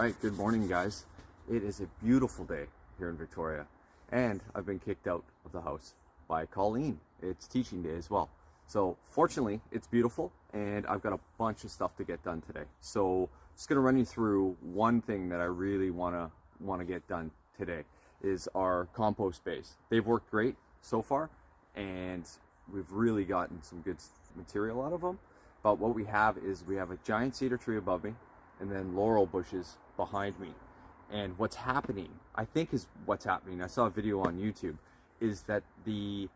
right, good morning guys. It is a beautiful day here in Victoria, and I've been kicked out of the house by Colleen. It's teaching day as well. So fortunately it's beautiful and I've got a bunch of stuff to get done today. So just gonna run you through one thing that I really wanna get done today is our compost base. They've worked great so far and we've really gotten some good material out of them. But what we have is we have a giant cedar tree above me and then laurel bushes behind me. And what's happening, I think is what's happening, I saw a video on YouTube, is that the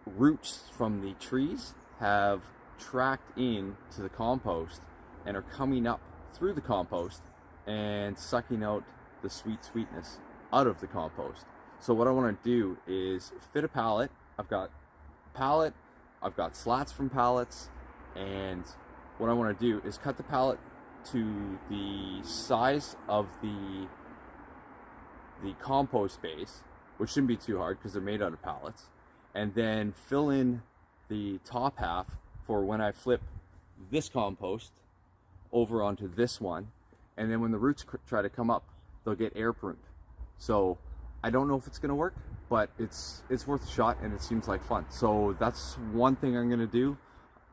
roots from the trees have tracked in to the compost and are coming up through the compost and sucking out the sweetness out of the compost. So what I want to do is fit a pallet. I've got pallet, I've got slats from pallets, and what I want to do is cut the pallet to the size of the compost base, which shouldn't be too hard because they're made out of pallets, and then fill in the top half for when I flip this compost over onto this one, and then when the roots try to come up, they'll get air pruned. So I don't know if it's going to work, but it's worth a shot and it seems like fun. So that's one thing I'm going to do,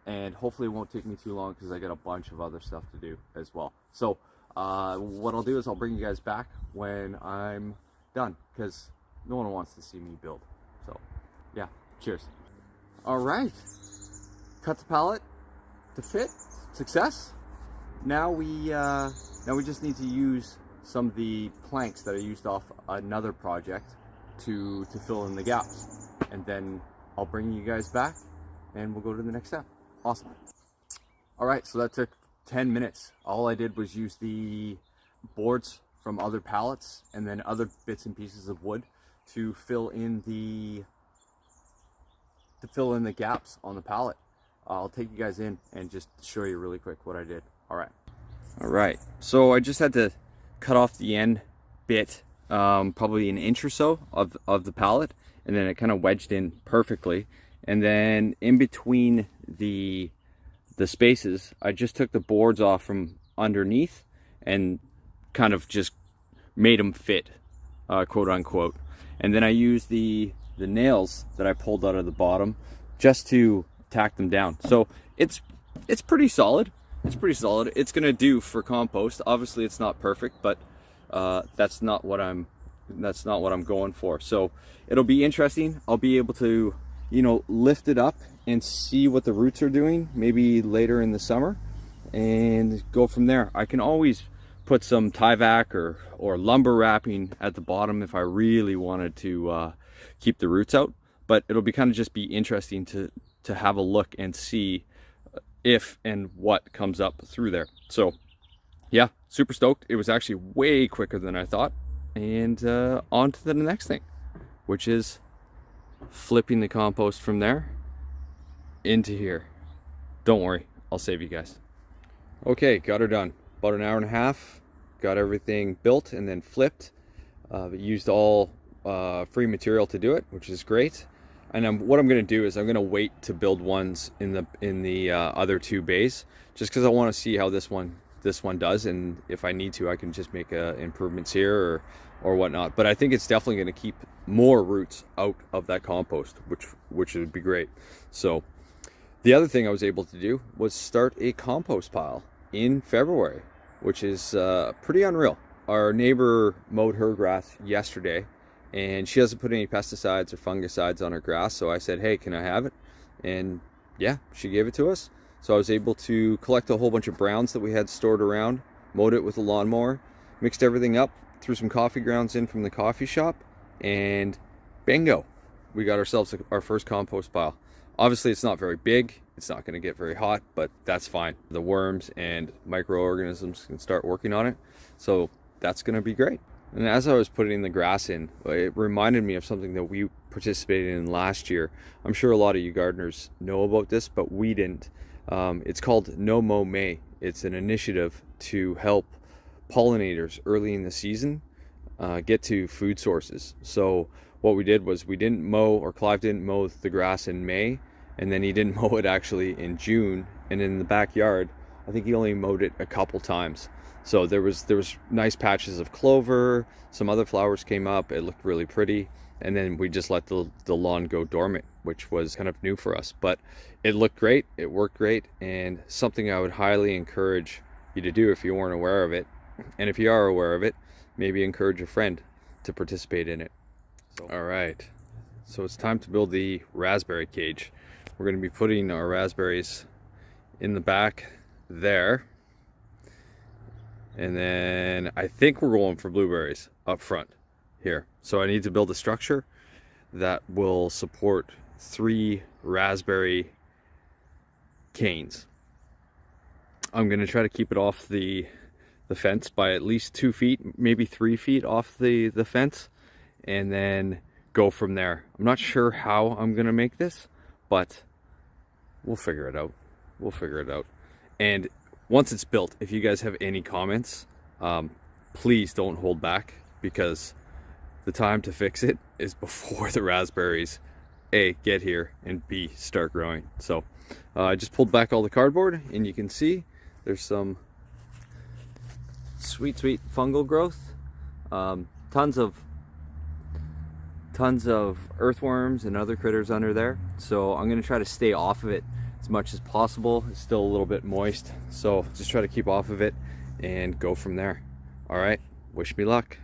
and hopefully it won't take me too long because I got a bunch of other stuff to do as well. So what I'll do is I'll bring you guys back when I'm done because no one wants to see me build. So yeah, cheers. All right, cut the pallet to fit, success. Now we just need to use some of the planks that I used off another project to fill in the gaps, and then I'll bring you guys back and we'll go to the next step. Awesome. All right, so that took 10 minutes. All I did was use the boards from other pallets and then other bits and pieces of wood to fill in the gaps on the pallet. I'll take you guys in and just show you really quick what I did. All right, so I just had to cut off the end bit, probably an inch or so of the pallet, and then it kind of wedged in perfectly. And then in between the spaces, I just took the boards off from underneath and kind of just made them fit, quote unquote. And then I used the nails that I pulled out of the bottom just to tack them down. So it's pretty solid. It's pretty solid. It's gonna do for compost. Obviously it's not perfect, but that's not what I'm going for. So it'll be interesting. I'll be able to, you know, lift it up and see what the roots are doing maybe later in the summer and go from there. I can always put some Tyvek or lumber wrapping at the bottom if I really wanted to keep the roots out, but it'll be kind of just be interesting to have a look and see if and what comes up through there. So yeah, super stoked. It was actually way quicker than I thought. And on to the next thing, which is flipping the compost from there into here. Don't worry, I'll save you guys. Okay, got her done. About an hour and a half, got everything built and then flipped. Used all free material to do it, which is great. And what I'm going to do is I'm going to wait to build ones in the other two bays, just because I want to see how this one does, and if I need to, I can just make improvements here or whatnot. But I think it's definitely going to keep more roots out of that compost, which would be great. So the other thing I was able to do was start a compost pile in February, which is pretty unreal. Our neighbor mowed her grass yesterday, and she hasn't put any pesticides or fungicides on her grass. So I said, hey, can I have it? And yeah, she gave it to us. So I was able to collect a whole bunch of browns that we had stored around, mowed it with a lawnmower, mixed everything up, threw some coffee grounds in from the coffee shop, and bingo, we got ourselves our first compost pile. Obviously it's not very big, it's not going to get very hot, but that's fine. The worms and microorganisms can start working on it, so that's going to be great. And as I was putting the grass in, it reminded me of something that we participated in last year. I'm sure a lot of you gardeners know about this, but we didn't. It's called No Mow May. It's an initiative to help pollinators early in the season get to food sources. So what we did was we didn't mow, or Clive didn't mow the grass in May, and then he didn't mow it actually in June. And in the backyard, I think he only mowed it a couple times. So there was nice patches of clover, some other flowers came up, it looked really pretty, and then we just let the lawn go dormant, which was kind of new for us, but it looked great, it worked great, and something I would highly encourage you to do if you weren't aware of it. And if you are aware of it, maybe encourage a friend to participate in it. All right, so it's time to build the raspberry cage. We're going to be putting our raspberries in the back there, and then I think we're going for blueberries up front here. So I need to build a structure that will support 3 raspberry canes. I'm going to try to keep it off the fence by at least 2 feet, maybe 3 feet off the fence, and then go from there. I'm not sure how I'm going to make this, but we'll figure it out. We'll figure it out. And once it's built, if you guys have any comments, please don't hold back, because the time to fix it is before the raspberries A, get here, and B, start growing. So I just pulled back all the cardboard, and you can see there's some sweet fungal growth, tons of earthworms and other critters under there. So I'm going to try to stay off of it as much as possible. It's still a little bit moist, so just try to keep off of it and go from there. All right, wish me luck.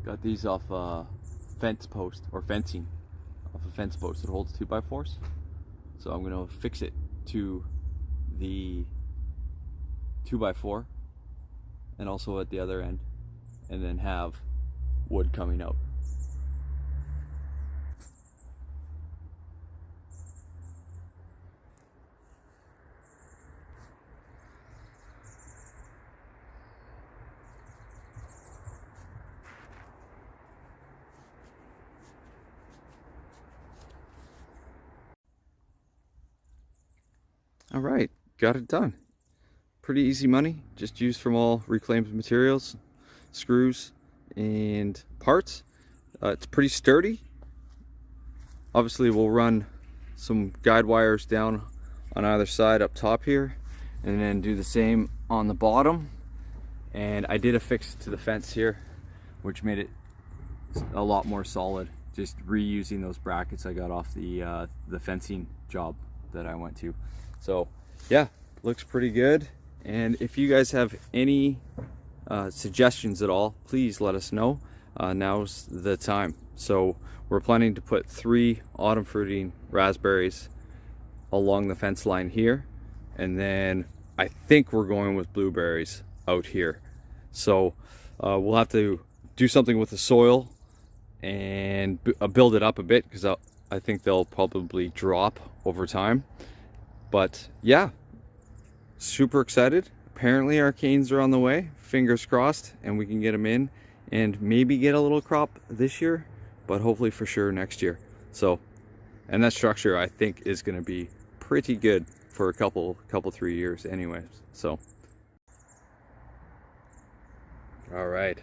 Got these off a fence post, or fencing, off a fence post that holds 2x4s. So I'm gonna fix it to the 2x4 and also at the other end, and then have wood coming out. All right, got it done. Pretty easy money, just used from all reclaimed materials, screws and parts. It's pretty sturdy. Obviously we'll run some guide wires down on either side up top here, and then do the same on the bottom. And I did affix to the fence here, which made it a lot more solid, just reusing those brackets I got off the fencing job that I went to. So yeah, looks pretty good. And if you guys have any suggestions at all, please let us know. Now's the time. So we're planning to put 3 autumn fruiting raspberries along the fence line here, and then I think we're going with blueberries out here. So we'll have to do something with the soil and build it up a bit, because I think they'll probably drop over time. But yeah, super excited. Apparently our canes are on the way, fingers crossed, and we can get them in and maybe get a little crop this year, but hopefully for sure next year. So, and that structure I think is going to be pretty good for a couple 3 years anyways. So all right,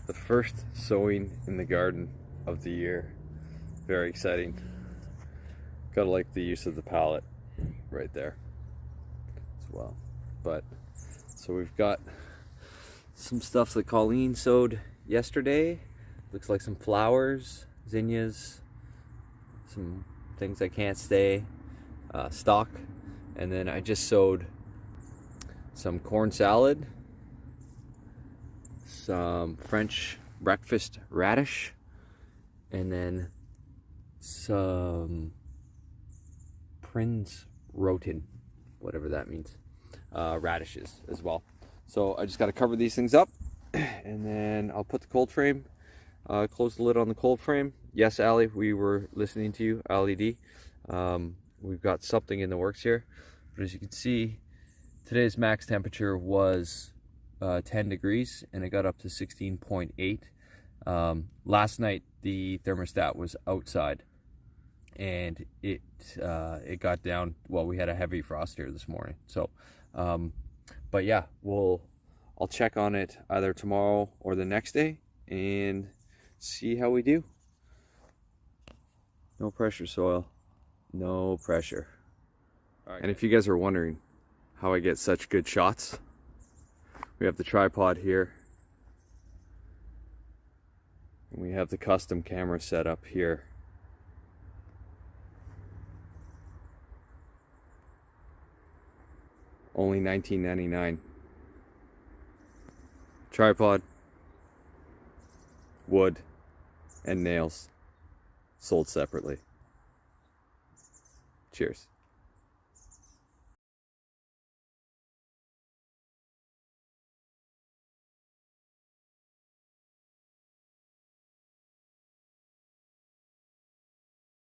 the first sowing in the garden of the year. Very exciting. Gotta like the use of the pallet right there as well. But so we've got some stuff that Colleen sowed yesterday. Looks like some flowers, zinnias, some things that can't stay, stock, and then I just sowed some corn salad, some French breakfast radish, and then some Prince Rotin, whatever that means, radishes as well. So I just got to cover these things up, and then I'll put the cold frame, close the lid on the cold frame. Yes, Allie, we were listening to you, Allie D. We've got something in the works here, but as you can see, today's max temperature was 10 degrees, and it got up to 16.8. Last night the thermostat was outside, and it got down. Well, we had a heavy frost here this morning, so but yeah, I'll check on it either tomorrow or the next day and see how we do. No pressure soil, no pressure. All right, and if you guys are wondering how I get such good shots, we have the tripod here. And we have the custom camera set up here. Only $19.99. Tripod, wood, and nails, sold separately. Cheers.